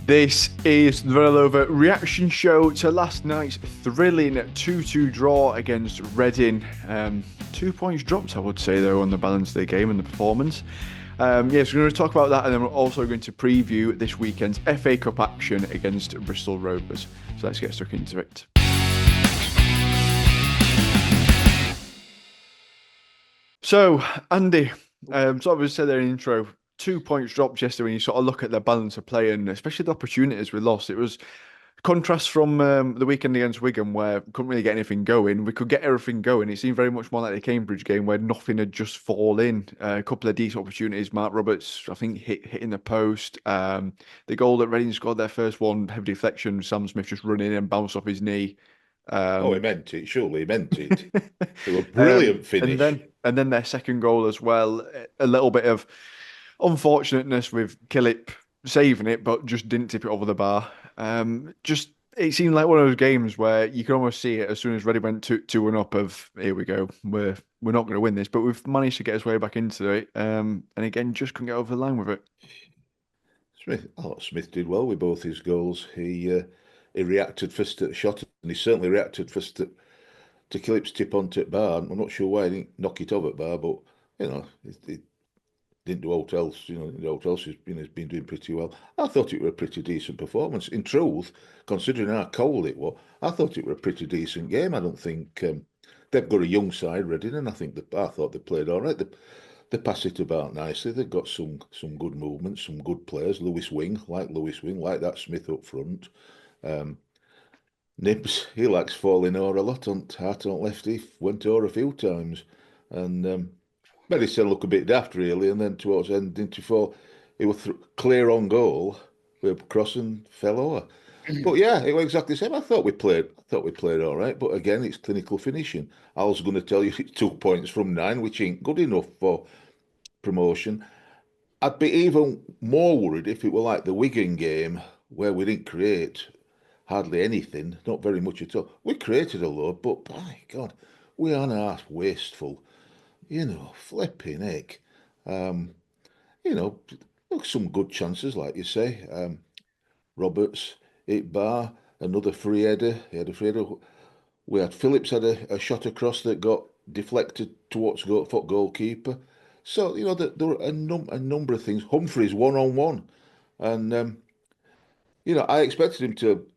This is the Relova reaction show to last night's thrilling 2-2 draw against Reading. 2 points dropped, I would say, though, on the balance of the game and the performance. Yes, we're going to talk about that, and then we're also going to preview this weekend's FA Cup action against Bristol Rovers. So let's get stuck into it. So, Andy, sort of as I said there in the intro, 2 points dropped yesterday when you sort of look at the balance of play and especially the opportunities we lost. It was contrast from the weekend against Wigan where we couldn't really get anything going. We could get everything going. It seemed very much more like the Cambridge game where nothing had just fallen. A couple of decent opportunities. Mark Roberts, I think, hitting the post. The goal that Reading scored their first one, heavy deflection. Sam Smith just running in and bounced off his knee. Oh, he Um, meant it. Surely he meant it. It was a um, brilliant and finish. then their second goal as well. A little bit of unfortunateness with Killip saving it, but just didn't tip it over the bar. Just it seemed like one of those games where you can almost see it as soon as Ready went 2-1 up. Of here we go, we're not going to win this, but we've managed to get his way back into it. And again, just couldn't get over the line with it. Smith did well with both his goals. He reacted first at the shot, and he certainly reacted first to Killip's tip onto the bar. I'm not sure why he didn't knock it over the bar, but he didn't do out else. The out else has been doing pretty well. I thought it was a pretty decent performance. In truth, considering how cold it was, I thought it was a pretty decent game. I don't think they've got a young side, Reading, and I thought they played all right. They pass it about nicely. They've got some good movements, some good players. Lewis Wing, like that Smith up front. Um, Nibs, he likes falling over a lot on hard on left. He went over a few times, and Medicine looked a bit daft really. And then towards the end, into fall, he was clear on goal with a cross and fell over. But yeah, it was exactly the same. I thought we played all right. But again, it's clinical finishing. I was going to tell you it's 2 points from 9, which ain't good enough for promotion. I'd be even more worried if it were like the Wigan game where we didn't create hardly anything, not very much at all. We created a load, but by God, we are half wasteful. Flipping heck. Um, some good chances, like you say. Roberts, hit bar, another free header. He had a free header. We had Phillips had a shot across that got deflected towards goalkeeper. So there were a number of things. Humphreys 1-on-1, and I expected him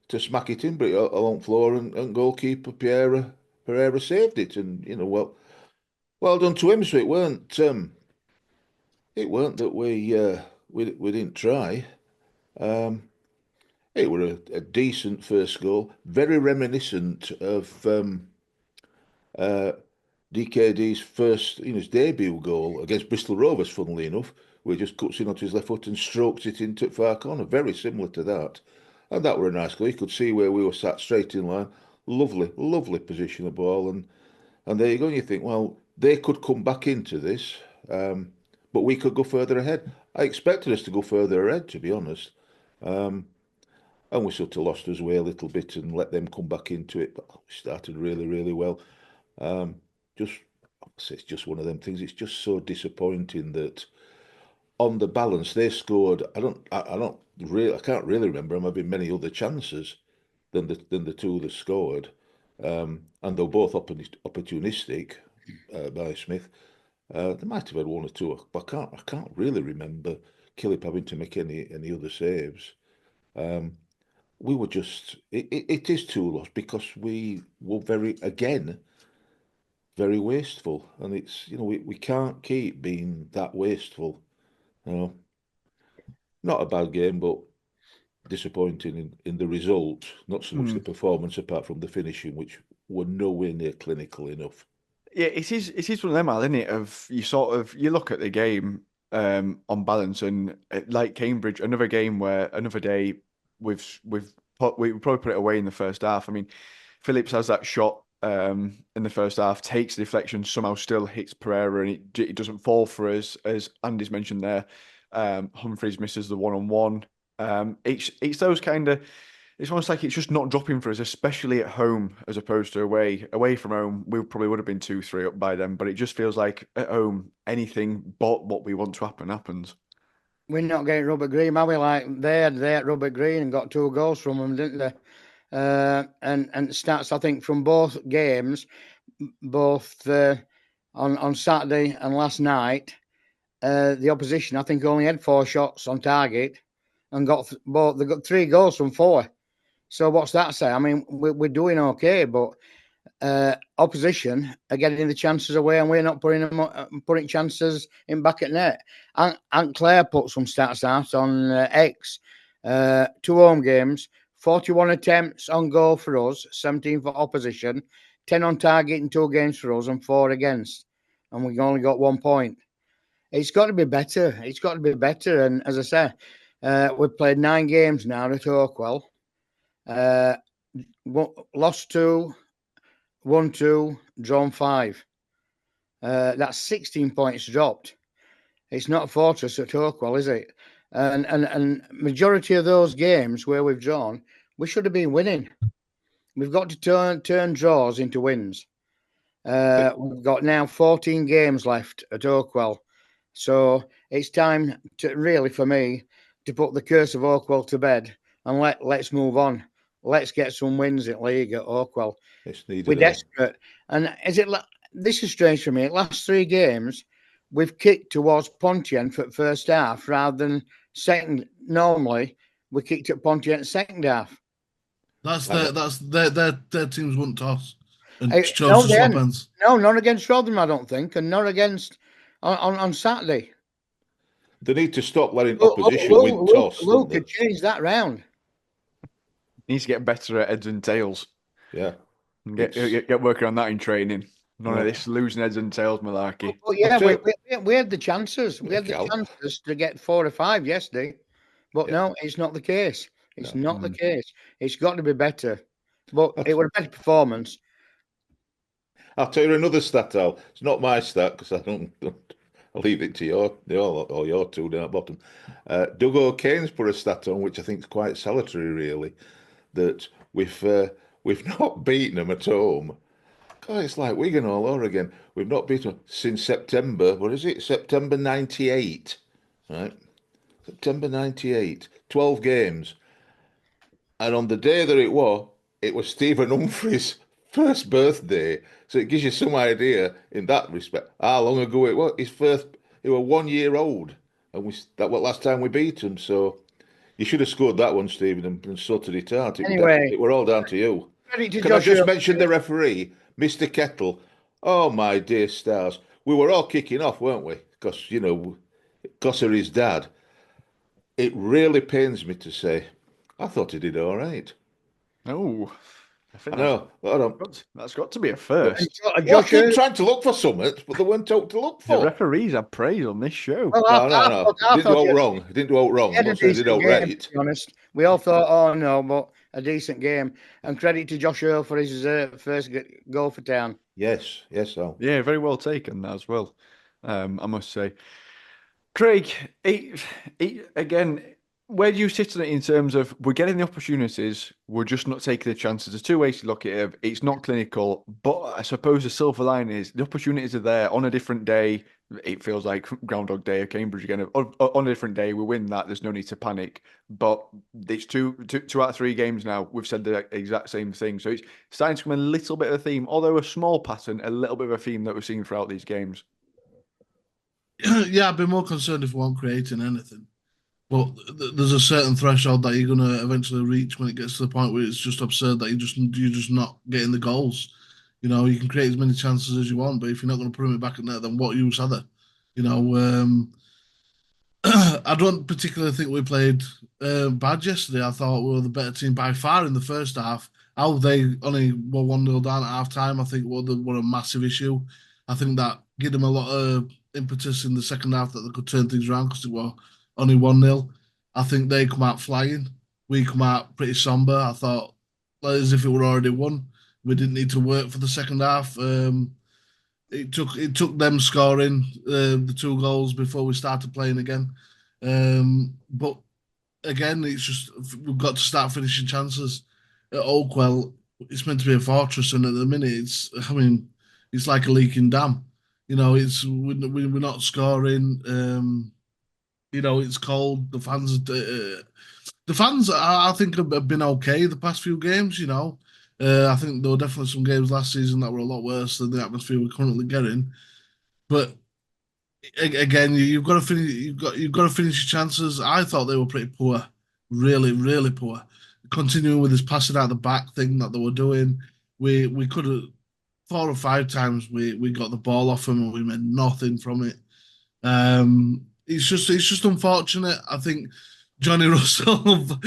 to smack it in, but along floor and goalkeeper Pereira saved it, and well done to him. So it weren't that we didn't try. Um, it were a decent first goal, very reminiscent of uh, DKD's first, his debut goal against Bristol Rovers, funnily enough, where he just cuts in onto his left foot and strokes it into the far corner. Very similar to that. And that were a nice goal. You could see where we were sat straight in line. Lovely, lovely position of ball. And there you go. And you think, well, they could come back into this, but we could go further ahead. I expected us to go further ahead, to be honest. Um, and we sort of lost us way a little bit and let them come back into it. But we started really, really well. Um, just, it's just one of them things. It's just so disappointing that on the balance they scored. I can't really remember them having many other chances than the two that scored, and they were both opportunistic by Smith. They might have had one or two, but I can't really remember Killip having to make any other saves. Um, we were just it is too lost because we were very wasteful, and we can't keep being that wasteful. You know, not a bad game, but disappointing in the result. Not so much the Mm. performance, apart from the finishing, which were nowhere near clinical enough. Yeah, it is. It is one of them, Al, isn't it? Of you sort of you look at the game on balance, and like Cambridge, another game where another day we probably put it away in the first half. I mean, Phillips has that shot in the first half, takes the deflection, somehow still hits Pereira, and it doesn't fall for us, as Andy's mentioned there. Humphreys misses the one-on-one. It's those kind of it's almost like it's just not dropping for us, especially at home as opposed to away. Away from home, we probably would have been 2-3 up by then, but it just feels like at home, anything but what we want to happen happens. we're not getting Rubber Green, are we? Like they at Rubber Green and got 2 goals from them, didn't they? And stats I think from both games, both on Saturday and last night, the opposition I think only had 4 shots on target and they got 3 goals from 4. So what's that say? I mean, we're doing okay, but opposition are getting the chances away, and we're not putting chances in back at net. Aunt Claire put some stats out on X. 2 home games, 41 attempts on goal for us, 17 for opposition, 10 on target in 2 games for us, and 4 against. And we only got 1 point. It's got to be better. It's got to be better. And as I say, we've played 9 games now at Oakwell. Lost 2, won 2, drawn 5. That's 16 points dropped. It's not a fortress at Oakwell, is it? And majority of those games where we've drawn, we should have been winning. We've got to turn draws into wins. We've got now 14 games left at Oakwell. So it's time to really, for me, to put the curse of Oakwell to bed and let's move on. Let's get some wins at League at Oakwell. We're desperate. And this is strange for me. Last 3 games, we've kicked towards Pontian for first half rather than second. Normally, we kicked at Pontian second half. Their teams wouldn't toss and chose no, to swap ends. No, not against Rotherham, I don't think, and not against on Saturday. They need to stop letting opposition win toss. Luke could change that round. Needs to get better at heads and tails. Yeah. And get working on that in training. None of this losing heads and tails malarkey. Well, yeah, we had the chances. We had the chances to get 4 or 5 yesterday. But no, it's not the case. It's not the case. It's got to be better. But it was a better performance. I'll tell you another stat, Al. It's not my stat because I don't. I'll leave it to your 2 down at bottom. Doug O'Kane's put a stat on, which I think is quite salutary, really, that we've not beaten them at home. God, it's like Wigan all over again. We've not beaten them since September. What is it? September '98, right? September '98. 12 games, and on the day that it was Stephen Humphrey's first birthday. So it gives you some idea in that respect how long ago it was. He was 1 year old, and that was last time we beat him. So you should have scored that one, Stephen, and sorted it out. It were all down to you. Can I just mention the referee, Mr. Kettle? Oh my dear stars, we were all kicking off, weren't we? Because of his dad. It really pains me to say, I thought he did all right. Oh. I know. That's got to be a first. I keep trying to look for something, but they weren't told to look for. The referees have praise on this show. Well, no. He didn't do it wrong. He didn't do it wrong. He did all right. To be honest, we all thought, oh no, but a decent game. And credit to Josh Earl for his first goal for town. Yes, Al. Yeah, very well taken as well. I must say, Craig. Again. Where do you sit on it in terms of we're getting the opportunities, we're just not taking the chances? There's 2 ways to look at it. It's not clinical, but I suppose the silver line is the opportunities are there on a different day. It feels like Groundhog Day at Cambridge again. On a different day, we win that. There's no need to panic. But it's two out of 3 games now. We've said the exact same thing. So it's starting to become a little bit of a theme, although a small pattern, a little bit of a theme that we're seeing throughout these games. Yeah, I'd be more concerned if we weren't creating anything. But there's a certain threshold that you're going to eventually reach when it gets to the point where it's just absurd that you're just not getting the goals. You can create as many chances as you want, but if you're not going to put them back in there, then what use are there? I don't particularly think we played bad yesterday. I thought we were the better team by far in the first half. How they only were 1-0 down at half time, I think were a massive issue. I think that gave them a lot of impetus in the second half that they could turn things around because it was only 1-0. I think they come out flying. We come out pretty somber. I thought as if it were already won. We didn't need to work for the second half. It took them scoring the 2 goals before we started playing again. But again, it's just we've got to start finishing chances. At Oakwell, it's meant to be a fortress, and at the minute, it's like a leaking dam. We're not scoring. It's cold. The fans, I think, have been okay the past few games. I think there were definitely some games last season that were a lot worse than the atmosphere we're currently getting. But again, you've got to finish. You've got to finish your chances. I thought they were pretty poor, really, really poor. Continuing with this passing out the back thing that they were doing, we could have 4 or 5 times we got the ball off them and we made nothing from it. It's just unfortunate. I think Johnny Russell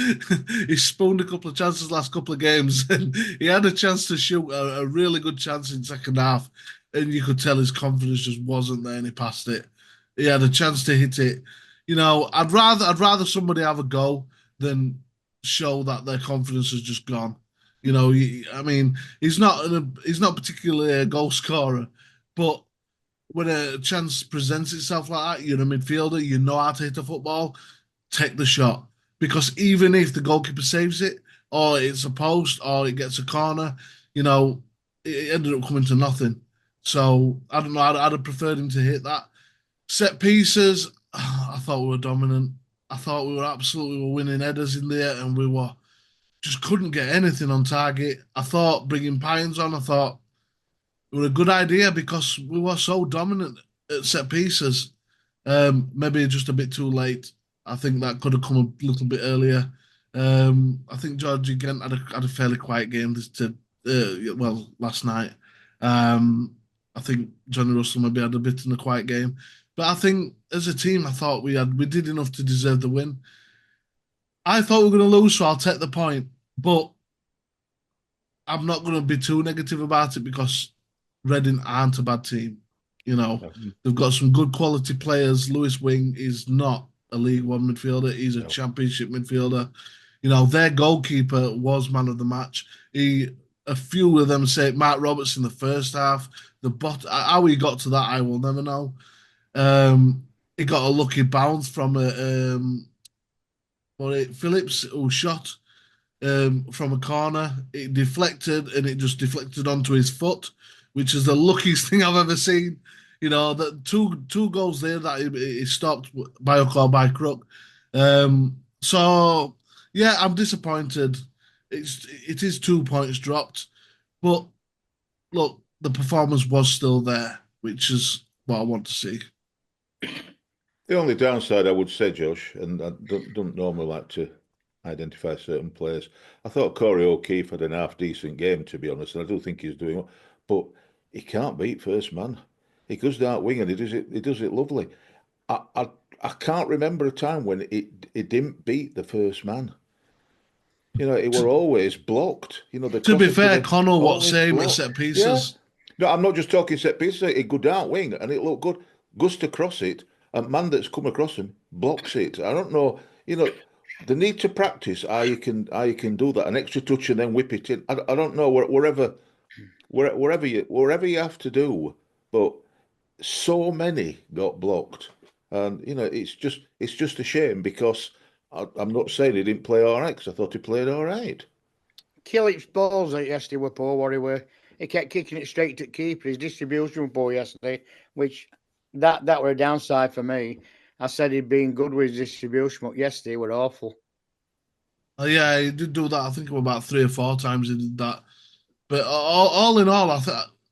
he spooned a couple of chances last couple of games, and he had a chance to shoot a really good chance in second half, and you could tell his confidence just wasn't there, and he passed it. He had a chance to hit it. I'd rather somebody have a go than show that their confidence has just gone. I mean, he's not particularly a goal scorer, but when a chance presents itself like that, you're a midfielder, you know how to hit a football, take the shot. Because even if the goalkeeper saves it, or it's a post, or it gets a corner, it ended up coming to nothing. So I don't know. I'd have preferred him to hit that. Set pieces, I thought we were dominant. I thought we were winning headers in there, and we were just couldn't get anything on target. I thought bringing Pines on, I thought it was a good idea because we were so dominant at set pieces. Maybe just a bit too late. I think that could have come a little bit earlier. I think George again had a fairly quiet game last night. I think Johnny Russell maybe had a bit in a quiet game, but I think as a team, I thought we did enough to deserve the win. I thought we were going to lose, so I'll take the point, but I'm not going to be too negative about it because Reading aren't a bad team. They've got some good quality players. Lewis Wing is not a League One midfielder. He's a Championship midfielder. Their goalkeeper was man of the match. A few of them say Mark Roberts in the first half. How he got to that, I will never know. He got a lucky bounce from Phillips who shot from a corner. It deflected and it just deflected onto his foot, which is the luckiest thing I've ever seen. The two goals there that he stopped by hook or by crook. So yeah, I'm disappointed. It is 2 points dropped, but look, the performance was still there, which is what I want to see. The only downside I would say, Josh, and I don't normally like to identify certain players. I thought Corey O'Keefe had an half decent game, to be honest, and I do think he's doing well, but he can't beat first man. He goes down wing and he does it lovely. I can't remember a time when it didn't beat the first man. It were always blocked. The To be crosses fair, were Connell, what's always same at blocked. set Yeah. pieces. No, I'm not just talking set pieces. It go down wing and it looked good. Goes to cross it, and man that's come across him blocks it. I don't know. The need to practice how you can do that. An extra touch and then whip it in. I don't know wherever you have to do, but so many got blocked, and it's just a shame because I'm not saying he didn't play all right because I thought he played all right. Killick's balls yesterday were poor, what he were. He kept kicking it straight to keeper. His distribution was poor yesterday, which that were a downside for me. I said he'd been good with his distribution, but yesterday were awful. Yeah, he did do that. I think about 3 or 4 times he did that. But all in all, I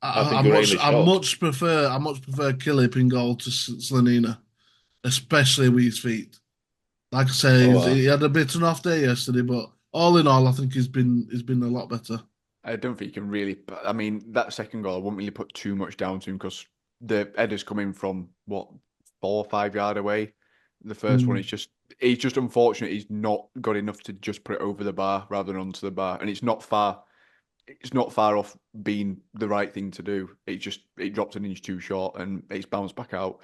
I think you're much aiming I shot. much prefer Killip in goal to Slanina, especially with his feet. Like I say, Oh, he had a bit of an off day yesterday, but all in all, I think he's been a lot better. I don't think you can really. I mean, that second goal, I wouldn't really put too much down to him because the header's coming from what 4 or 5 yards away. The first one, it's just unfortunate he's not got enough to just put it over the bar rather than onto the bar, and it's not far. It's not far off being the right thing to do. It dropped an inch too short and it's bounced back out.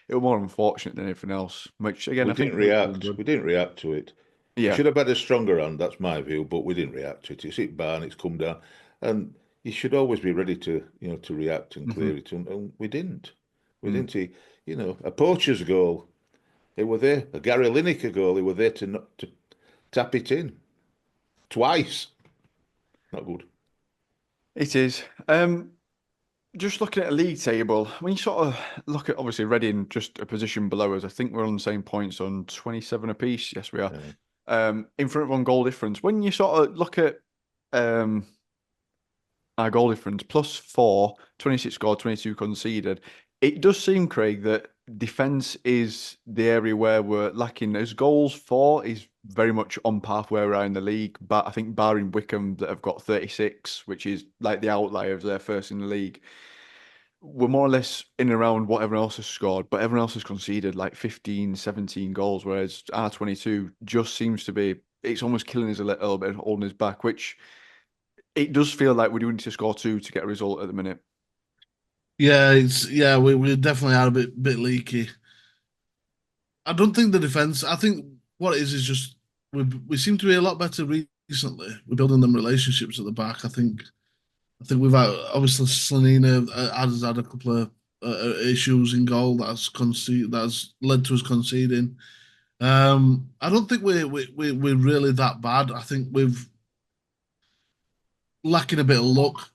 It was more unfortunate than anything else. Which again, we I think didn't react. We didn't react to it. We Yeah. should have had a stronger hand. That's my view, but we didn't react to it. It's hit bar and it's come down, and you should always be ready to react and clear it. And we didn't. We didn't. A poacher's goal. It were there. A Gary Lineker goal. He were there to tap it in twice. Not good. It is. just looking at a league table, when you sort of look at obviously Reading just a position below us, I think we're on the same points on 27 apiece. Yes, we are. In front of on goal difference. When you sort of look at um, our goal difference, +4, 26 scored, 22 conceded, it does seem, Craig, that defence is the area where we're lacking. As goals for is very much on par where we're in the league, but I think barring Wickham that have got 36, which is like the outliers, they're first in the league. We're more or less in and around what everyone else has scored, but everyone else has conceded like 15, 17 goals, whereas our 22 just seems to be, it's almost killing us a little bit, holding us back, which it does feel like we do need to score two to get a result at the minute. Yeah, we definitely are a bit leaky. I don't think the defense. I think what it is just we seem to be a lot better recently. We're building them relationships at the back. I think we've had, obviously Slanina has had a couple of issues in goal that's led to us conceding. I don't think we're really that bad. I think we've lacking a bit of luck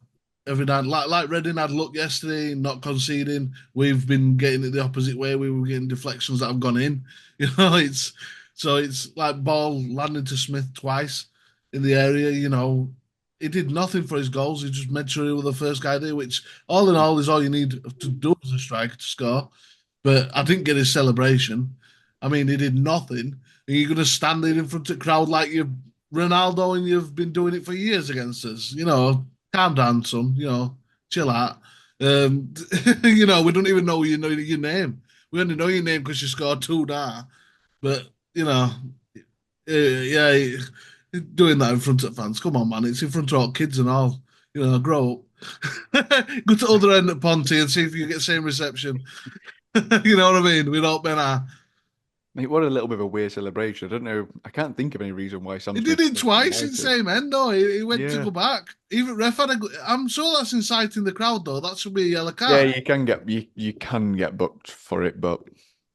every night. Like Reading had luck yesterday, not conceding. We've been getting it the opposite way. We were getting deflections that have gone in. It's like ball landing to Smith twice in the area. He did nothing for his goals. He just made sure he was the first guy there, which all in all is all you need to do as a striker to score. But I didn't get his celebration. I mean, he did nothing. And you're going to stand there in front of the crowd like you're Ronaldo and you've been doing it for years against us. Calm down, son. Chill out. We don't even know your name. We only know your name because you scored two now. But yeah, doing that in front of fans. Come on, man. It's in front of all kids and all. Grow up. Go to the other end of Ponty and see if you get the same reception. You know what I mean? We don't been It was a little bit of a weird celebration. I don't know. I can't think of any reason why Sam He Smith did it twice in the United. same end, though. He went to Yeah. go back. Even ref had I'm sure that's inciting the crowd, though. That should be a yellow Yeah, card. you can get booked for it, but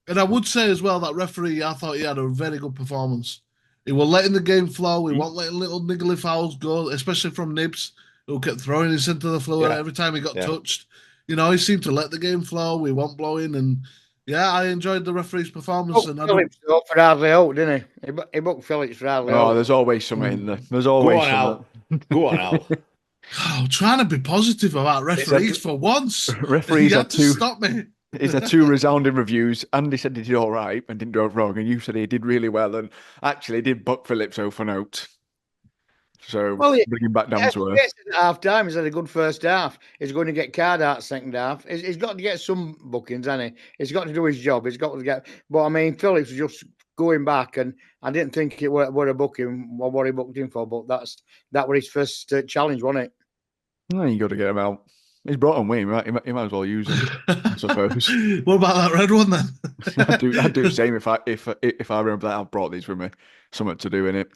And I would say as well that referee, I thought he had a very good performance. He was letting the game flow. He wasn't letting little niggly fouls go, especially from Nibs, who kept throwing his into the floor Yeah. every time he got Yeah. touched. He seemed to let the game flow. We weren't blowing, and yeah, I enjoyed the referee's performance. And I don't. Phillips up for Ardsley out, didn't he? He booked Phillips for Ardsley oh, out. there's always something in there. There's Go always on, Al. Go on, Al. Oh, trying to be positive about referees for once. Referees You had had to two. stop me. He's had two resounding reviews. Andy said he did all right and didn't do it wrong, and you said he did really well and actually did buck Phillips over note. So bring him back down to earth. At half time, he's had a good first half. He's going to get card out second half. He's got to get some bookings, hasn't he? He's got to do his job. He's got to get. But I mean, Phillips was just going back, and I didn't think it were a booking or what he booked him for. But that was his first challenge, wasn't it? Oh, you got to get him out. He's brought on Wayne, right? He might as well use him, I suppose. What about that red one then? I'd do the same if I remember that I brought these with me. Something to do in it.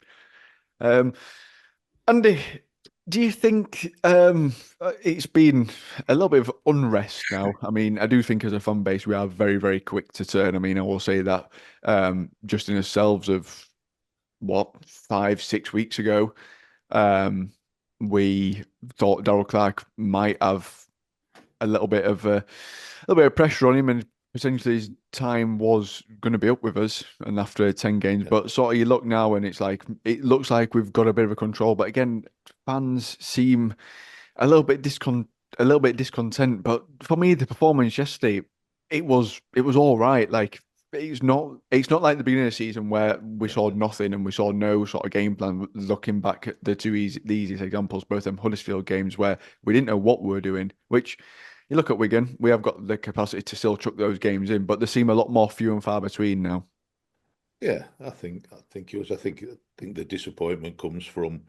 Andy, do you think it's been a little bit of unrest now? I mean, I do think as a fan base we are very, very quick to turn. I mean, I will say that just in ourselves of what 5, 6 weeks ago, we thought Darrell Clark might have a little bit of pressure on him, and potentially his time was going to be up with us. And after 10 games, but sort of you look now, and it looks like we've got a bit of a control. But again, fans seem a little bit discontent. But for me, the performance yesterday, it was all right. Like it's not like the beginning of the season where we saw nothing and we saw no sort of game plan. Looking back at the easiest examples, both them Huddersfield games where we didn't know what we were doing. Which you look at Wigan, we have got the capacity to still chuck those games in, but they seem a lot more few and far between now. Yeah, I think yours. I think the disappointment comes from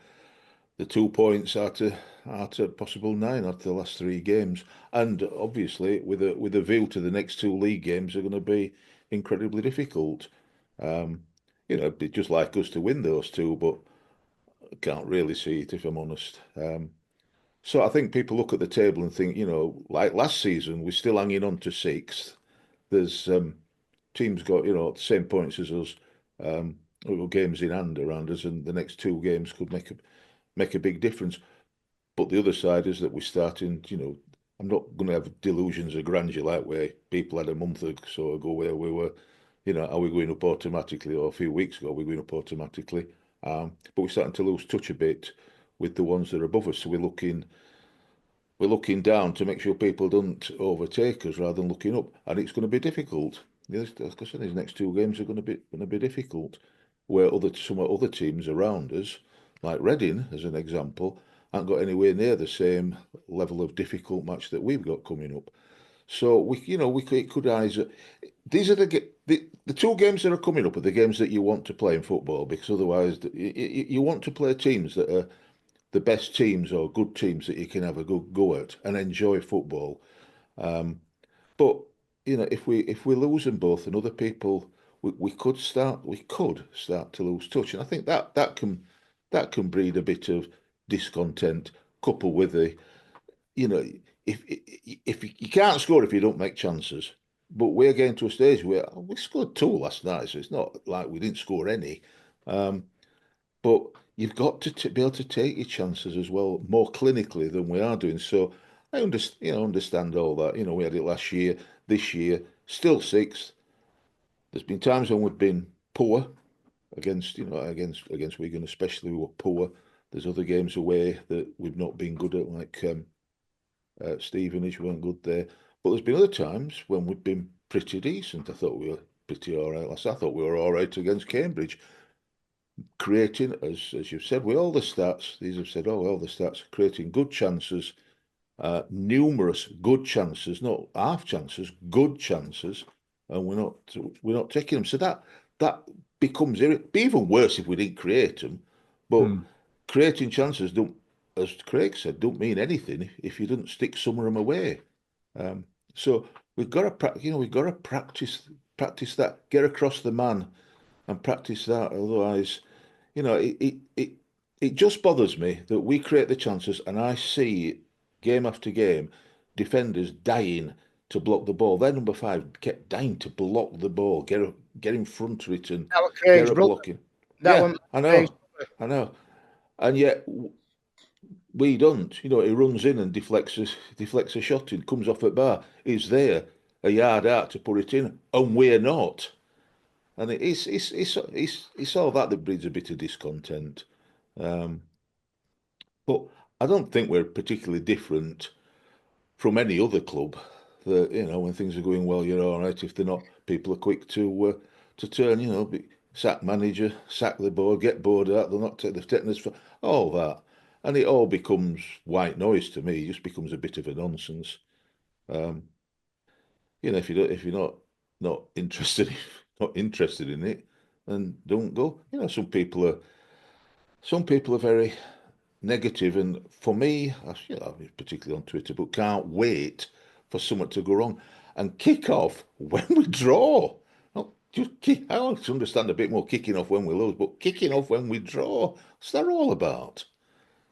the 2 points out of possible 9 out of the last 3 games, and obviously with a view to the next 2 league games are going to be incredibly difficult. It'd be just like us to win those 2, but I can't really see it if I'm honest. So I think people look at the table and think, like last season, we're still hanging on to 6th. There's teams got the same points as us, games in hand around us, and the next 2 games could make a big difference. But the other side is that we're starting, I'm not going to have delusions of grandeur like where people had a month or so ago where we were, are we going up automatically? Or a few weeks ago, we're going up automatically. But we're starting to lose touch a bit with the ones that are above us. So we're looking down to make sure people don't overtake us rather than looking up, and it's going to be difficult. Yes, like I said, these next 2 games are going to be difficult. Where some other teams around us, like Reading as an example, haven't got anywhere near the same level of difficult match that we've got coming up. So it could either. These are the 2 games that are coming up are the games that you want to play in football, because otherwise you want to play teams that are the best teams or good teams that you can have a good go at and enjoy football. But if we lose them both, and other people, we could start to lose touch, and I think that can breed a bit of discontent, coupled with the you know if you can't score if you don't make chances. But we're getting to a stage where we scored 2 last night, so it's not like we didn't score any. Um, but you've got to be able to take your chances as well, more clinically than we are doing. So I understand all that. We had it last year, this year, still 6th. There's been times when we've been poor against Wigan, especially we were poor. There's other games away that we've not been good at, like Stevenage, we weren't good there. But there's been other times when we've been pretty decent. I thought we were pretty all right. I thought we were all right against Cambridge. Creating, as you've said, with all the stats, these have said, all the stats, creating good chances, numerous good chances, not half chances, good chances, and we're not taking them. So that becomes be even worse if we didn't create them. But creating chances don't, as Craig said, don't mean anything if you don't stick some of them away. So we've got to practice that, get across the man, and practice that. Otherwise, it just bothers me that we create the chances, and I see game after game defenders dying to block the ball. Their number 5 kept dying to block the ball, get in front of it and get a blocking. Yeah, I know, and yet we don't. He runs in and deflects a shot and comes off at bar. He's there a yard out to put it in, and we're not. And it's all that breeds a bit of discontent. But I don't think we're particularly different from any other club. That when things are going well, you're all right. If they're not, people are quick to turn. Sack manager, sack the board, get bored of that. They'll not take the tetanus for all that, and it all becomes white noise to me. It just becomes a bit of a nonsense. If you're not interested in it, then don't go. Some people are very negative, and for me, particularly on Twitter, but can't wait for something to go wrong and kick off when we draw. Not just kick. I want to understand a bit more kicking off when we lose, but kicking off when we draw. What's that all about?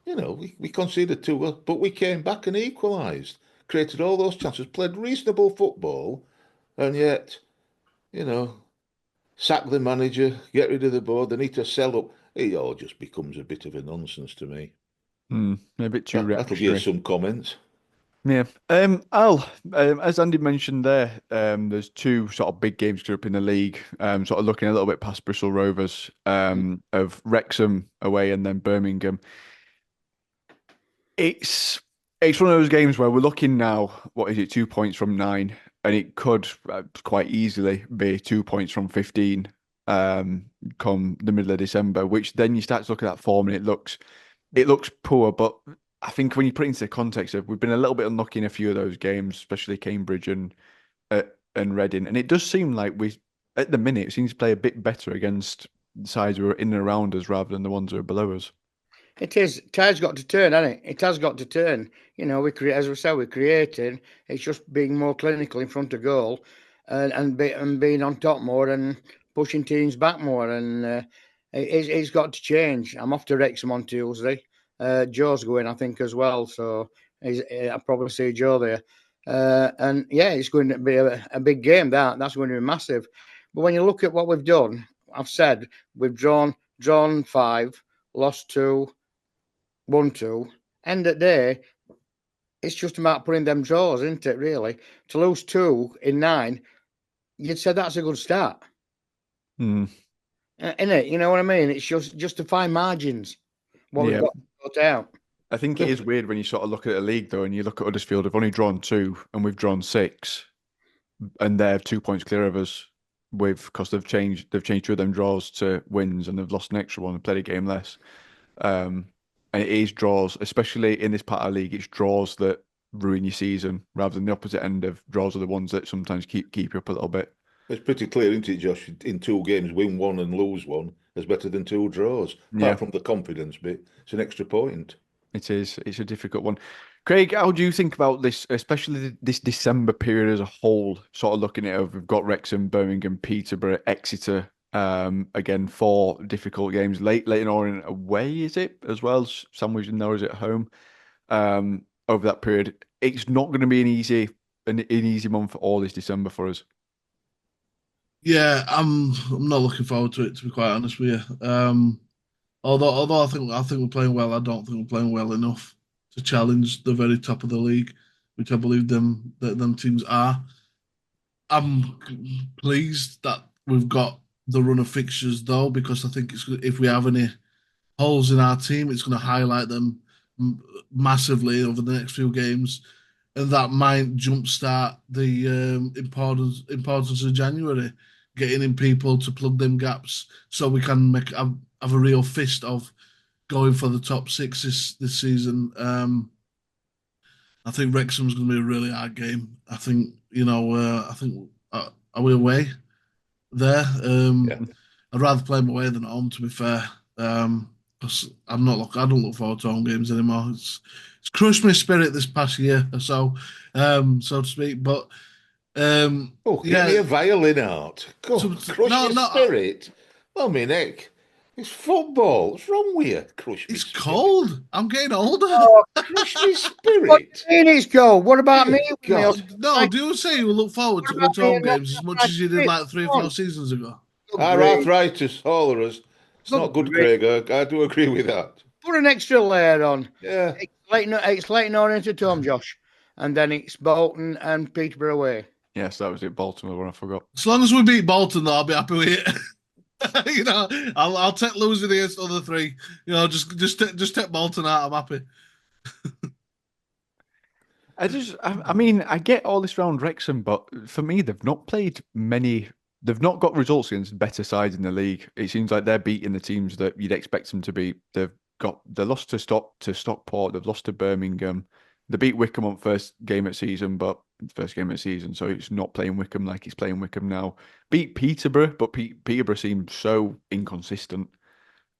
We conceded 2, but we came back and equalised, created all those chances, played reasonable football, and yet, sack the manager, get rid of the board. They need to sell up. It all just becomes a bit of a nonsense to me. A bit too That'll give some comments. Yeah. Al, as Andy mentioned there, there's 2 sort of big games coming up in the league. Sort of looking a little bit past Bristol Rovers, of Wrexham away and then Birmingham. It's one of those games where we're looking now. What is it? 2 points from 9, and it could quite easily be 2 points from 15. Come the middle of December, which then you start to look at that form and it looks poor. But I think when you put it into the context of, we've been a little bit unlucky in a few of those games, especially Cambridge and Reading, and it does seem like we, at the minute, seems to play a bit better against sides who are in and around us rather than the ones who are below us. It is. Tide's got to turn, hasn't it? It has got to turn. As we said, we're creating. It's just being more clinical in front of goal, and being on top more and pushing teams back more. And it's got to change. I'm off to Wrexham on Tuesday. Joe's going, I think, as well. So I'll probably see Joe there. And yeah, it's going to be a big game. That's going to be massive. But when you look at what we've done, I've said we've drawn 5, lost 2. 1-2. End of the day, it's just about putting them draws, isn't it? Really, to lose 2 in 9, you'd say that's a good start, Hmm. isn't it? You know what I mean? It's just to find margins. What we've Yeah. got to sort out. I think it is weird when you sort of look at the league though, and you look at Huddersfield. They've only drawn 2, and we've drawn 6, and they're 2 points clear of us. Because they've changed 2 of them draws to wins, and they've lost an extra one and played a game less. And it is draws, especially in this part of the league. It's draws that ruin your season, rather than the opposite end of draws are the ones that sometimes keep you up a little bit. It's pretty clear, isn't it, Josh? In 2 games, win 1 and lose 1 is better than 2 draws. Yeah. Apart from the confidence bit, it's an extra point. It is. It's a difficult one. Craig, how do you think about this, especially this December period as a whole? Sort of looking at it, we've got Wrexham, Birmingham, Peterborough, Exeter. Again, 4 difficult games. Leighton Orient away, is it as well? Sandwich and Norwich at home. Over that period, it's not going to be an easy month for all this December for us. Yeah, I'm not looking forward to it, to be quite honest with you. Although I think we're playing well, I don't think we're playing well enough to challenge the very top of the league, which I believe them teams are. I'm pleased that we've got the run of fixtures though, because I think if we have any holes in our team, it's going to highlight them massively over the next few games, and that might jumpstart the importance of January, getting in people to plug them gaps, so we can have a real fist of going for the top 6 this season. I think Wrexham's going to be a really hard game. I think are we away there? Yeah. I'd rather play them away than at home, to be fair. Because I don't look forward to home games anymore. It's crushed my spirit this past year or so, so to speak. But Get me a violin out. God, crush your spirit. Well, me neck. It's football. What's wrong with you? Crush me it's spirit. cold. I'm getting older. Crush me spirit. What do you mean it's cold? What about me? God. No, do you say you look forward to going to home games as much as you did like 3 or 4 seasons ago? Our arthritis, all of us. It's not good, Craig. I do agree with that. Put an extra layer on. Yeah. It's Leighton Orient at home, Josh. And then it's Bolton and Peterborough away. Yes, that was it. Baltimore, one I forgot. As long as we beat Bolton, though, I'll be happy with it. I'll take losing against the other 3. Just take Bolton out. I'm happy. I mean, I get all this round Wrexham, but for me, they've not played many. They've not got results against better sides in the league. It seems like they're beating the teams that you'd expect them to beat. They lost to Stockport. They've lost to Birmingham. They beat Wickham on first game of season, so it's not playing Wickham like it's playing Wickham now. Beat Peterborough, but Peterborough seemed so inconsistent.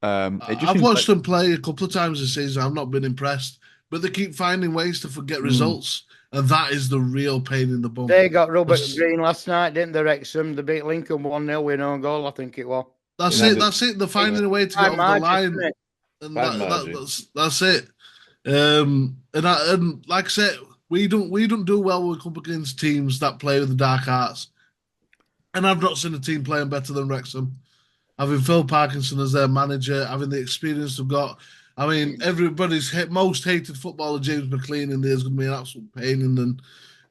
I've watched them play a couple of times this season. I've not been impressed, but they keep finding ways to forget results, and that is the real pain in the bum. They got Robert Green last night, didn't they, Wrexham? They beat Lincoln 1-0 with no goal, I think it was. That's it. They're finding a way to get over the line, and that's it. And like I said, we don't do well when we come against teams that play with the dark arts. And I've not seen a team playing better than Wrexham. Having Phil Parkinson as their manager, having the experience they've got. I mean, everybody's most hated footballer, James McLean, in there is going to be an absolute pain in the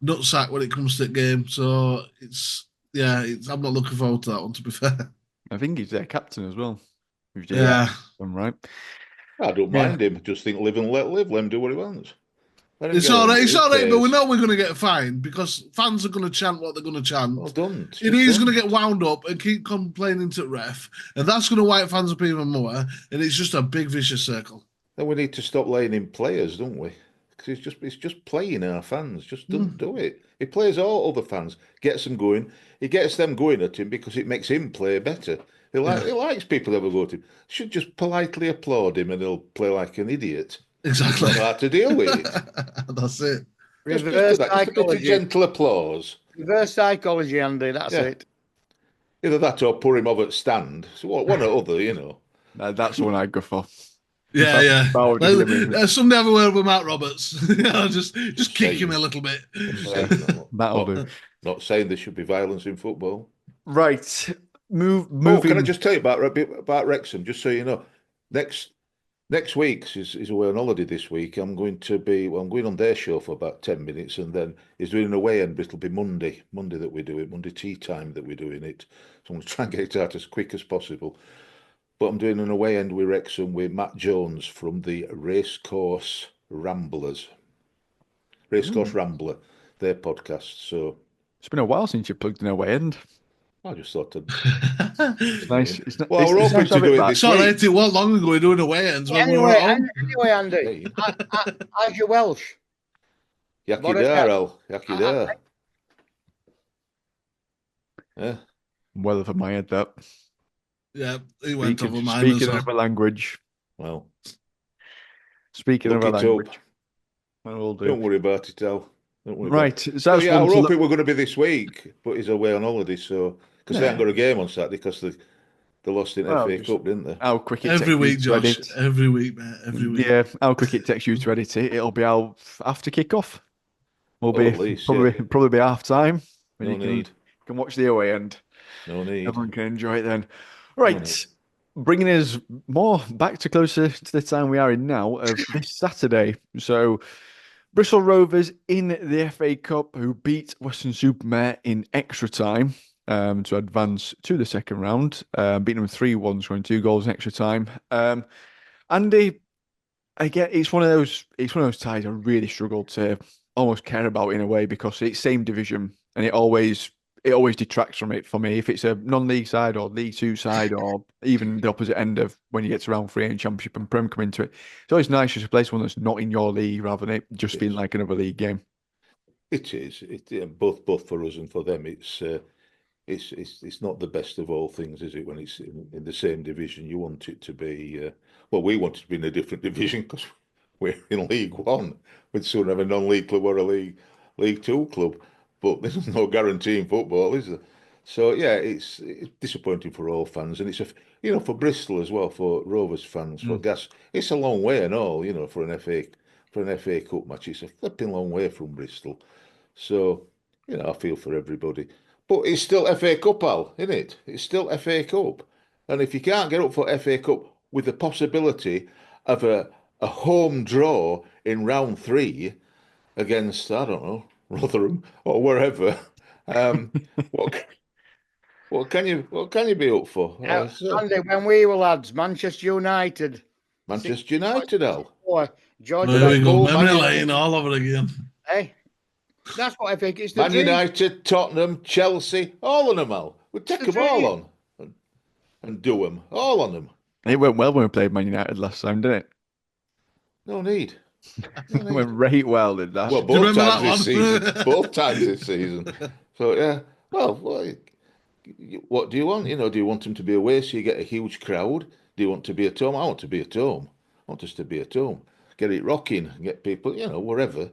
nutsack when it comes to the game. So I'm not looking forward to that one, to be fair. I think he's their captain as well. Yeah. I'm right. I don't mind him. Just think live and let live. Let him do what he wants. It's all right, but we know we're going to get fined because fans are going to chant what they're going to chant. Well done. And he's going to get wound up and keep complaining to ref, and that's going to wipe fans up even more, and it's just a big vicious circle. Then we need to stop laying in players, don't we? Because it's just playing our fans. Just don't do it. He plays all other fans, gets them going. He gets them going at him because it makes him play better. He likes people that will go to him. Should just politely applaud him and he'll play like an idiot. Exactly. Not hard to deal with it. That's it. Reverse psychology. Just a gentle applause. Reverse psychology, Andy. That's it. Either that or pour him over at stand. So one or other, That's the one I'd go for. Yeah. Someday have a word with Matt Roberts. Just kick him a little bit. That'll do. Not saying there should be violence in football. Right. Moving. Can I just tell you about Wrexham, just so you know? Next Next week is away on holiday this week. I'm going on their show for about 10 minutes, and then he's doing an away end, but it'll be Monday that we do it, Monday tea time that we're doing it. So I'm going to try and get it out as quick as possible. But I'm doing an away end with Wrexham with Matt Jones from the Racecourse Rambler, their podcast. So It's been a while since you plugged in away end. I just thought It's nice. Well, we're hoping to do it this Sorry, week. it wasn't long ago. We're doing away ends when we were Anyway, at home. anyway, Andy, how's your Welsh? Yaki dar, Al. Yaki dar. Yeah. Well over my head, that. Yeah, he went over mine Speaking as of well. a language. Well, Speaking of a look it language. up. I will do. Don't worry about it, Al. Don't worry Right. about it. So that's yeah, I one was to hoping we're going to be this week, but he's away on holiday, so because they Yeah. haven't got a game on Saturday because they lost in Well, FA just- Cup, didn't they? How quick it Every takes week, you to Josh. edit. Every week, mate. Every week. Yeah, how quick it takes you to edit it. It'll be out after kick-off. Will Oh, be at least, probably be half time. When No you need. can watch the away end. No need. Everyone can enjoy it then. need. Right. Bringing us more back to closer to the time we are in now of this Saturday. So Bristol Rovers in the FA Cup, who beat Weston-super-Mare in extra time to advance to the second round, beating them 3-1, scoring 2 goals in extra time. Andy, again, it's one of those ties I really struggle to almost care about in a way because it's same division and it always detracts from it for me. If it's a non-league side or League Two side or even the opposite end of when you get to round 3 in Championship and Prem come into it, it's always nice just to play someone that's not in your league rather than it just feeling like another league game. It is. Both for us and for them. It's not the best of all things, is it? When it's in the same division, you want it to be. Well, we want it to be in a different division because we're in League One. We'd soon have a non-league club or a League Two club, but there's no guarantee in football, is there? So yeah, it's disappointing for all fans, and it's for Bristol as well, for Rovers fans, for Gas. It's a long way and all, for an FA Cup match. It's a flipping long way from Bristol. So, I feel for everybody. But it's still FA Cup, Al, isn't it? It's still FA Cup. And if you can't get up for FA Cup with the possibility of a home draw in round 3 against, I don't know, Rotherham or wherever, what can you be up for? Andy, when we were lads, Manchester United. Manchester United, Al. George, There we go. Liverpool, Memory Man lane all over again. Hey, that's what I think. It's the Man dream. United, Tottenham, Chelsea, all of them, Al. We'd take It's them the all dream. on and do them, all on them. It went well when we played Man United last time, didn't it? No need. It went right well, did that? Well, Do you both remember times that this one? season. Both times this season. So yeah. Well, what do you want? Do you want them to be away so you get a huge crowd? Do you want to be at home? I want to be at home. I want us to be at home. Get it rocking. Get people, wherever.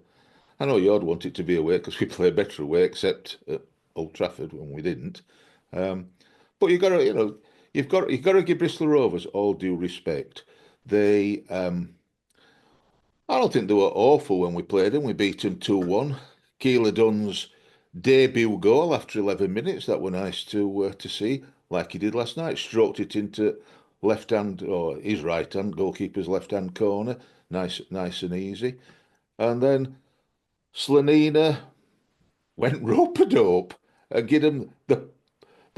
I know you'd want it to be away because we play better away, except at Old Trafford when we didn't. But you've got to, you've got to give Bristol Rovers all due respect. They, I don't think they were awful when we played them. We beat them 2-1. Keeler Dunn's debut goal after 11 minutes. That were nice to see, like he did last night. Stroked it into left hand or his right hand goalkeeper's left hand corner. Nice and easy. And then Slanina went rope-a-dope and gave him the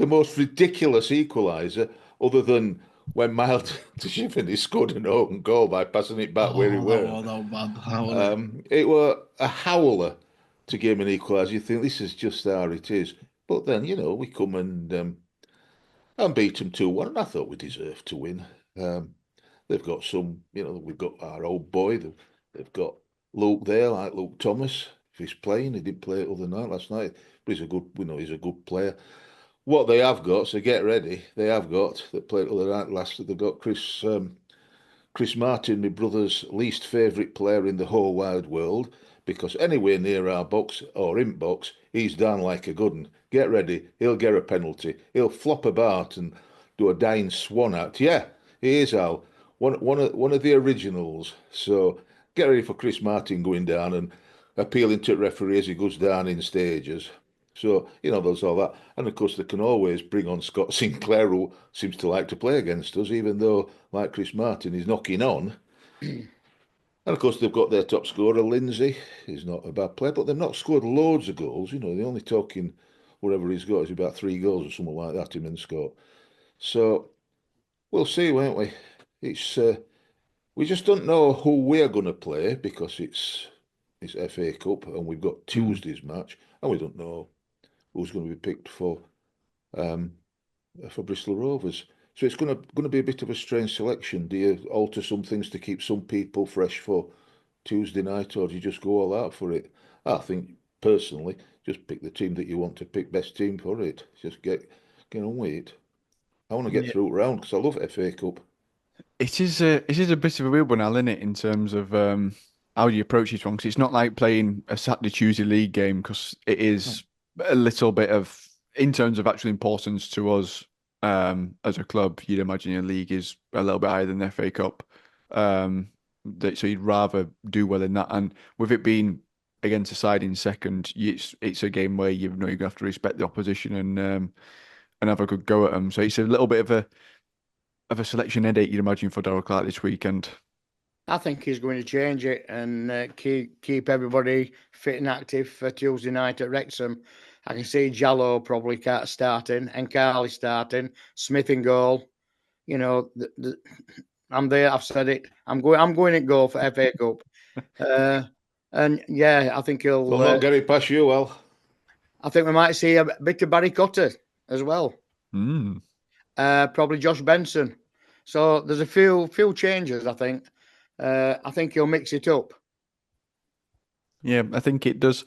most ridiculous equaliser, other than when Miles Tashifini scored an open goal by passing it back where he were. It were a howler to give him an equaliser. You think this is just how it is. But then, we come and beat them 2-1, and I thought we deserved to win. They've got some, we've got our old boy. They've got Luke there, like Luke Thomas. If he's playing, he didn't play it other night last night, but he's a good player. What they have got, so get ready. They have got that played other night last. They've got Chris Martin, my brother's least favourite player in the whole wide world, because anywhere near our box or in box, he's down like a good one. Get ready, he'll get a penalty. He'll flop about and do a dying swan act. Yeah, he is, Al. One of the originals. So get ready for Chris Martin going down and appealing to the referee as he goes down in stages. So, there's all that. And of course, they can always bring on Scott Sinclair, who seems to like to play against us, even though, like Chris Martin, he's knocking on. And of course, they've got their top scorer, Lindsay. He's not a bad player, but they've not scored loads of goals. You know, they're only talking whatever he's got is about 3 goals or something like that, him and Scott. So we'll see, won't we? It's we just don't know who we're going to play because it's FA Cup and we've got Tuesday's match, and we don't know who's going to be picked um, for Bristol Rovers. So it's going to be a bit of a strange selection. Do you alter some things to keep some people fresh for Tuesday night, or do you just go all out for it? I think personally, just pick the team that you want to pick, best team for it. Just get on with it. I want to get Yeah. through it round because I love FA Cup. It is a bit of a weird one, Al, isn't it, in terms of how you approach each one? Because it's not like playing a Saturday Tuesday league game, because it is a little bit of, in terms of actual importance to us as a club. You'd imagine your league is a little bit higher than the FA Cup, so you'd rather do well in that. And with it being against a side in second, it's a game where you know you're gonna have to respect the opposition and have a good go at them. So it's a little bit of a selection headache, you'd imagine, for Darrell Clark this weekend. I think he's going to change it and keep everybody fit and active for Tuesday night at Wrexham. I can see Jallo probably starting, and Carly starting, Smith in goal. You know, I'm there. I've said it. I'm going to go for FA Cup. And yeah, I think he'll. Well, not get it past you, Al. I think we might see a bit of Barry Cotter as well. Probably Josh Benson. So there's a few changes. I think he'll mix it up. Yeah, I think it does.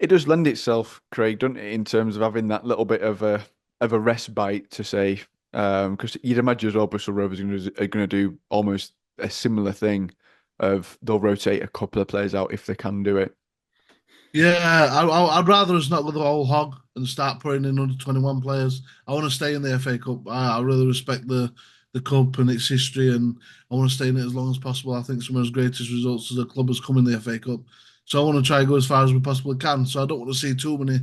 It does lend itself, Craig, doesn't it, in terms of having that little bit of a respite to say, because you'd imagine as well Bristol Rovers are going to do almost a similar thing, of they'll rotate a couple of players out if they can do it. Yeah, I'd rather us not go the whole hog and start putting in under 21 players. I want to stay in the FA Cup. I really respect the cup and its history, and I want to stay in it as long as possible. I think some of the greatest results as a club has come in the FA Cup. So I want to try and go as far as we possibly can. So I don't want to see too many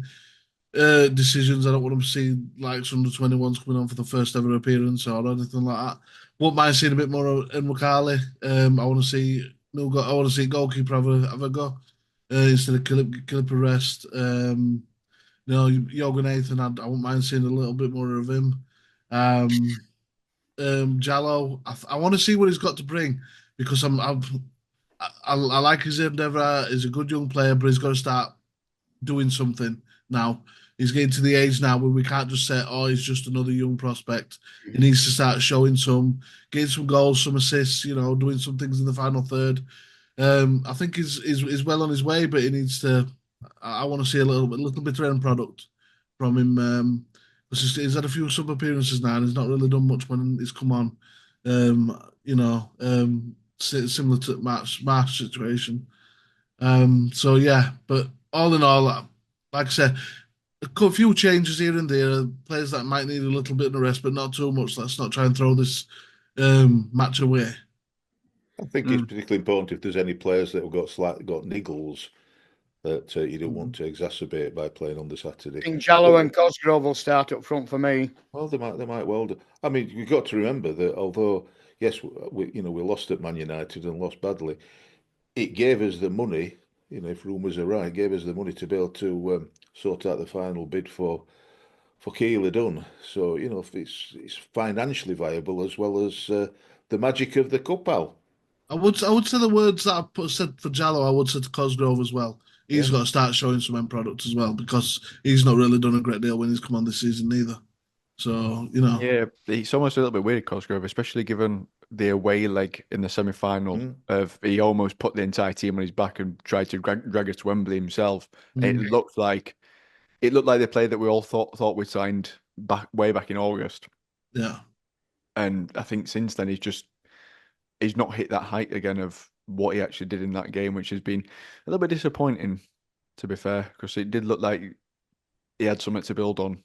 decisions. I don't want to see like under 21s coming on for the first ever appearance or anything like that. Won't mind seeing a bit more of Mwakali. I want to see I want to see goalkeeper have a go instead of Kilip rest. Jorgen Nathan, I won't mind seeing a little bit more of him. Jallo, I want to see what he's got to bring, because I like his endeavour. He's a good young player, but he's got to start doing something now. He's getting to the age now where we can't just say, "Oh, he's just another young prospect." He needs to start showing getting some goals, some assists. Doing some things in the final third. I think he's well on his way, but he needs to. I want to see a little bit of end product from him. He's had a few sub appearances now, and he's not really done much when he's come on. Similar to Marsh situation. So yeah, but all in all, like I said, a few changes here and there. Players that might need a little bit of rest, but not too much. Let's not try and throw this match away. I think it's particularly important if there's any players that have got niggles that you don't want to exacerbate by playing on the Saturday. I think Jallo and Cosgrove will start up front for me. Well, they might well do. I mean, you've got to remember that although yes, we lost at Man United and lost badly, it gave us the money. If rumours are right, it gave us the money to be able to sort out the final bid for Keela done. So if it's financially viable as well as the magic of the cup, Al. I would say the words that I said for Jallo, I would say to Cosgrove as well. He's got to start showing some end product as well, because he's not really done a great deal when he's come on this season neither. So Yeah, it's almost a little bit weird, Cosgrove, especially given the away leg in the semi-final. Of he almost put the entire team on his back and tried to drag us to Wembley himself. It looked like the player that we all thought we signed way back in August. Yeah, and I think since then he's not hit that height again of what he actually did in that game, which has been a little bit disappointing, to be fair, because it did look like he had something to build on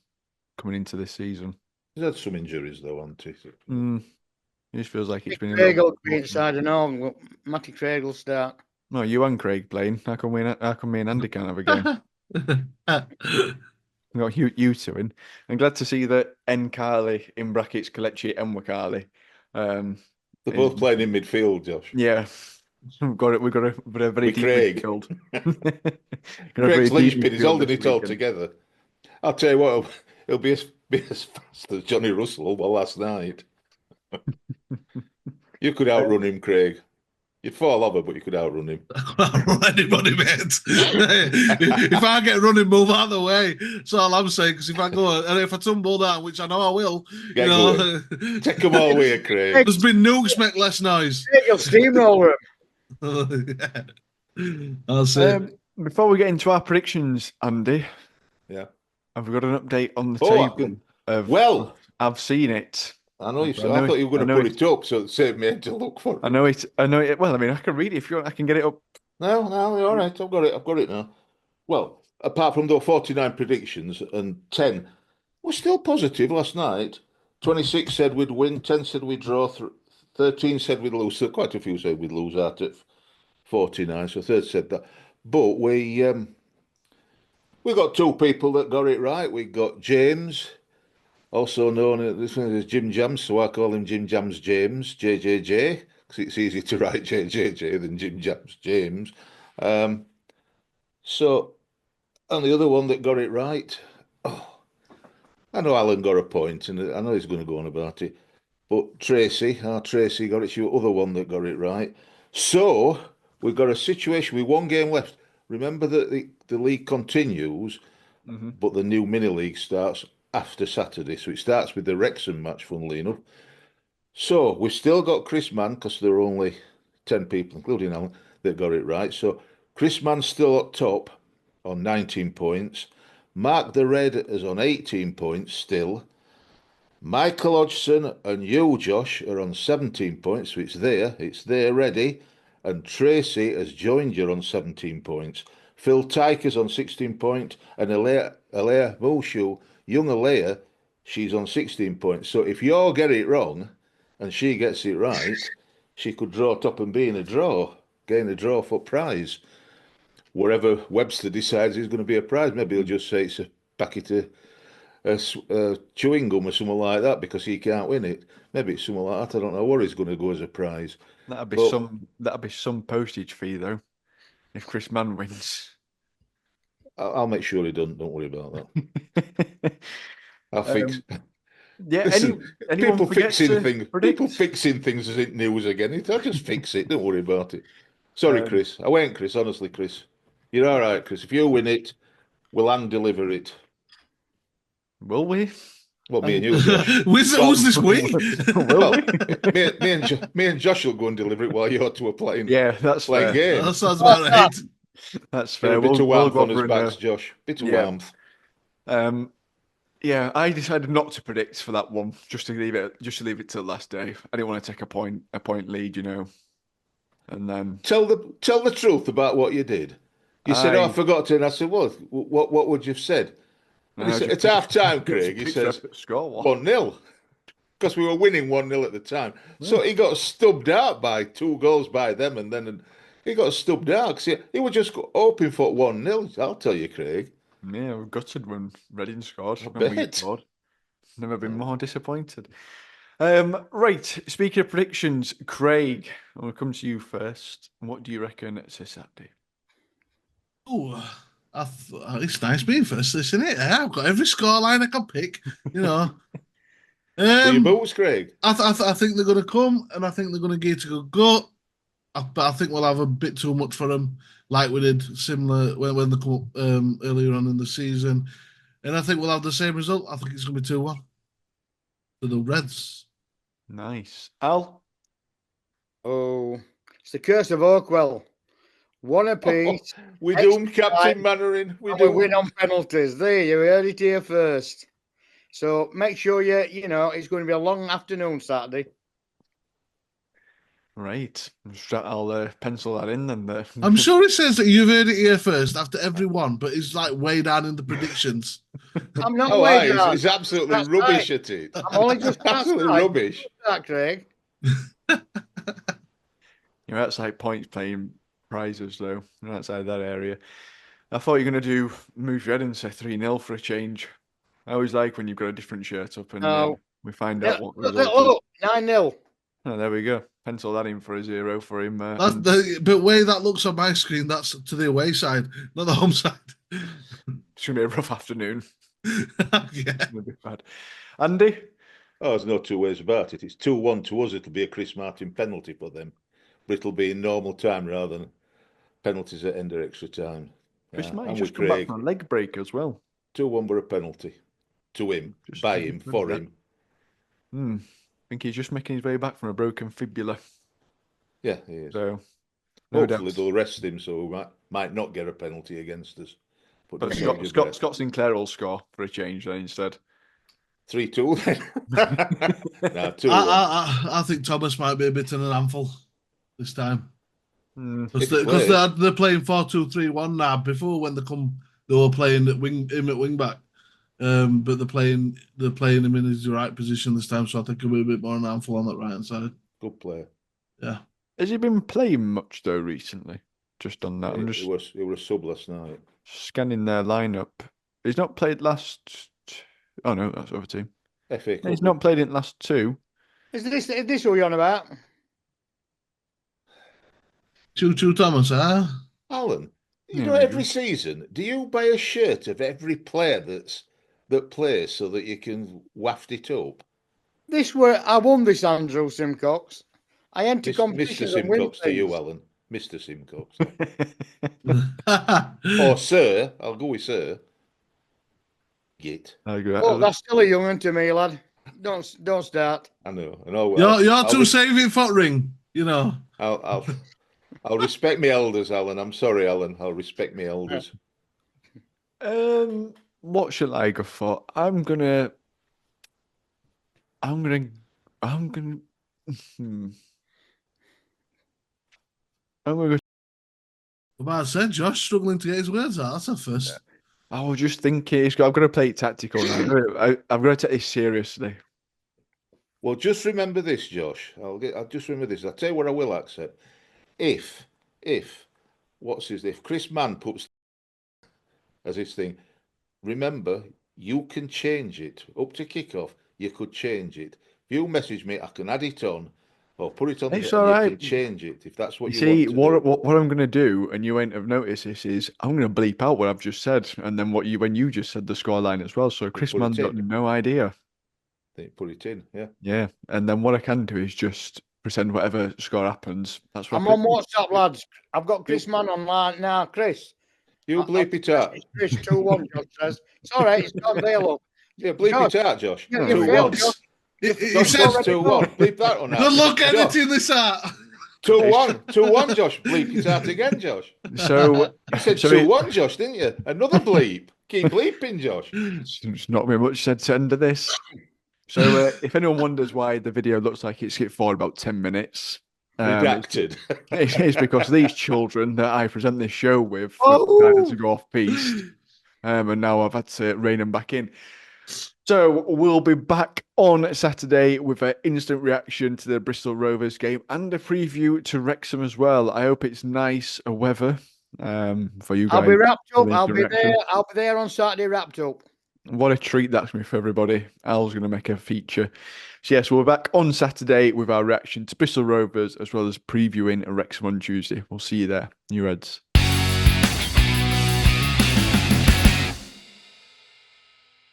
coming into this season. He's had some injuries though, hasn't he? It just feels like it's been. Craig will be inside and on. Matty Craig will start. No, you and Craig playing. How come me and Andy can't have a game? Got you two in. I'm glad to see that N Carly in brackets Kelechi and Wakali They're both playing in midfield, Josh. Yeah, we've got it. We've got a very With deep Craig. midfield. Got a very Craig's deep linchpin is midfield holding this it all weekend. together. I'll tell you what, it'll be as fast as Johnny Russell last night. You could outrun him, Craig. You'd fall over, but you could outrun him. I can't run anybody, mate. If I get running, move out of the way. That's all I'm saying. Because if I go and if I tumble down, which I know I will, Get going. Take them all away, Craig. There's been nukes make less noise. You'll steamroller Yeah. I'll say. Before we get into our predictions, Andy, Yeah. have we got an update on the Oh, table? well, I've seen it. I know you. I know I thought you were I going to know put it up, so it saved me to look for it. I know it. I know it. Well, I mean, I can read it if you want. I can get it up. No, all right. I've got it. I've got it now. Well, apart from the 49 predictions and 10, we're still positive last night. 26 said we'd win, 10 said we'd draw, 13 said we'd lose. So quite a few said we'd lose out at 49. So third said that. But we got two people that got it right. We got James, also known as Jim Jams, so I call him Jim Jams James, JJJ, because it's easier to write JJJ than Jim Jams James. So, and the other one that got it right, I know Alan got a point, and I know he's going to go on about it, but Tracy got it. She was the other one that got it right. So, we've got a situation with one game left. Remember that the league continues, but the new mini league starts after Saturday. So it starts with the Wrexham match, funnily enough. So we've still got Chris Mann, because there are only 10 people, including Alan, that got it right. So Chris Mann's still up top on 19 points. Mark the Red is on 18 points still. Michael Hodgson and you, Josh, are on 17 points. So it's there ready. And Tracy has joined you on 17 points. Phil Tyker's on 16 points, and Alea Mulshu, young Alea, she's on 16 points. So if you all get it wrong and she gets it right, she could draw top and be in a draw, gain a draw for prize. Wherever Webster decides is going to be a prize, maybe he'll just say it's a packet of chewing gum or something like that because he can't win it. Maybe it's something like that. I don't know what he's going to go as a prize. That'd be some postage fee though, if Chris Mann wins. I'll make sure he doesn't. Don't worry about that. I'll fix. Yeah. Listen, Anyone people forget fixing to things. predict? People fixing things isn't news again. I'll just fix it. Don't worry about it. Sorry, Chris. I won't, Chris. Honestly, Chris, you're all right, Chris. If you win it, we'll hand deliver it. Will we? Well, me and you, Josh. Who's this we? Will Well, we? me and Josh will go and deliver it while you two are playing. Yeah, that's playing fair. games. That sounds about right. That's Bit fair. of We'll warmth go on his over backs, Josh. Bit of yeah. warmth. Yeah, I decided not to predict for that one, just to leave it till the last day. I didn't want to take a point lead, And then tell the truth about what you did. You said, "Oh, I forgot to," and I said, "Well, what would you have said?" And he said, "It's half time, Craig." He says, 1-0. Because we were winning 1-0 at the time. Yeah. So he got stubbed out by 2 goals by them, and then he got stubbed out because he was just hoping for 1-0. I'll tell you, Craig. Yeah, we gutted when Reading scored. We scored. Never been more disappointed. Right, speaking of predictions, Craig, I'll come to you first. What do you reckon it's a Saturday? Oh, it's nice being first, isn't it? I've got every scoreline I can pick, Your boots, Craig. I think they're going to come, and I think they're going to get to go. But I think we'll have a bit too much for them, like we did similar when they come up earlier on in the season. And I think we'll have the same result. I think it's going to be 2-1 to the Reds. Nice. Al? Oh, it's the curse of Oakwell. 1 apiece. We doomed Captain Mannering. We win on penalties. There, you heard it here first. So make sure it's going to be a long afternoon Saturday. Right. I'll pencil that in then. I'm sure it says that you've heard it here first after every one, but it's like way down in the predictions. I'm not way down. He's absolutely That's rubbish at it. I'm only just absolutely rubbish. That, Craig. You're outside points playing prizes, though. You're outside that area. I thought you were going to move your head and say 3-0 for a change. I always like when you've got a different shirt up and we find out what results. Look, 9-0. Oh, there we go. Pencil that in for a 0 for him. But the way that looks on my screen, that's to the away side, not the home side. It's going to be a rough afternoon. Yeah. It's going to be bad. Andy? Oh, there's no two ways about it. It's 2-1 to us. It'll be a Chris Martin penalty for them. But it'll be in normal time rather than penalties at end of extra time. Chris Martin I'm just with come back Craig. from a leg break as well. 2-1 were a penalty. To him, Just by him, for him. I think he's just making his way back from a broken fibula. Yeah, he is. So, no hopefully doubt. they'll rest him so we might not get a penalty against us. But don't Scott Sinclair will score for a change then instead. 3-2 then. Nah, 2-1. I think Thomas might be a bit of an handful this time. Because they're playing 4-2-3-1 now. Before when they were playing him at wing back. But they're playing him in his right position this time, so I think he'll be a bit more an handful on that right hand side. Good player. Yeah. Has he been playing much though recently? Just on that, It was a sub last night. Scanning their lineup. He's not played last. Oh no, that's other team. FA Cup. He's not played in last 2. Is this who you're on about? Choo Thomas, huh? Alan, you Yeah, know, maybe. every season, do you buy a shirt of every player that plays so that you can waft it up? I won this, Andrew Simcox. I enter Mr. competitions and win Simcox to you, things. Alan. Mr. Simcox. Or Sir. I'll go with Sir. Git. I agree. Oh, that's still a young one to me, lad. Don't start. I know. I know. You're too saving foot ring, you know. I'll respect my elders, Alan. I'm sorry, Alan. I'll respect my elders. What shall I go for? I'm gonna. I'm gonna go. But I said Josh struggling to get his words out. That's a first. Yeah. I was just thinking, I've got to play it tactical now. I've got to take this seriously. Well, just remember this, Josh. I'll just remember this. I'll tell you what I will accept. If Chris Mann puts as his thing, remember, you can change it. Up to kickoff, you could change it. If you message me, I can add it on or put it on It's the all you right. can change it if that's what you see, want to do. what I'm going to do, and you won't have noticed this, is I'm going to bleep out what I've just said, and then when you just said the scoreline as well. So Chris Mann's got no idea. Then put it in, yeah. Yeah, and then what I can do is just pretend whatever score happens. That's what I'm on WhatsApp, lads. I've got Chris Mann online now. Chris. You bleep it out. It's Chris 2-1, Josh says. It's all right. It's got available. Yeah, bleep it out, Josh. You failed, Josh. He said 2-1. Bleep that one out. Good luck editing this out. 2-1, Josh. Bleep it out again, Josh. So you said 2-1, Josh, didn't you? Another bleep. Keep bleeping, Josh. It's not very much said to end of this. So if anyone wonders why the video looks like it's skipped forward about 10 minutes, redacted. It's because these children that I present this show with decided to go off piste, and now I've had to rein them back in. So we'll be back on Saturday with an instant reaction to the Bristol Rovers game and a preview to Wrexham as well. I hope it's nice weather for you guys. I'll be wrapped up. I'll be there on Saturday wrapped up. What a treat that's going to be for everybody. Al's going to make a feature. So yes, we're back on Saturday with our reaction to Bristol Rovers as well as previewing Wrexham on Tuesday. We'll see you there. New Reds.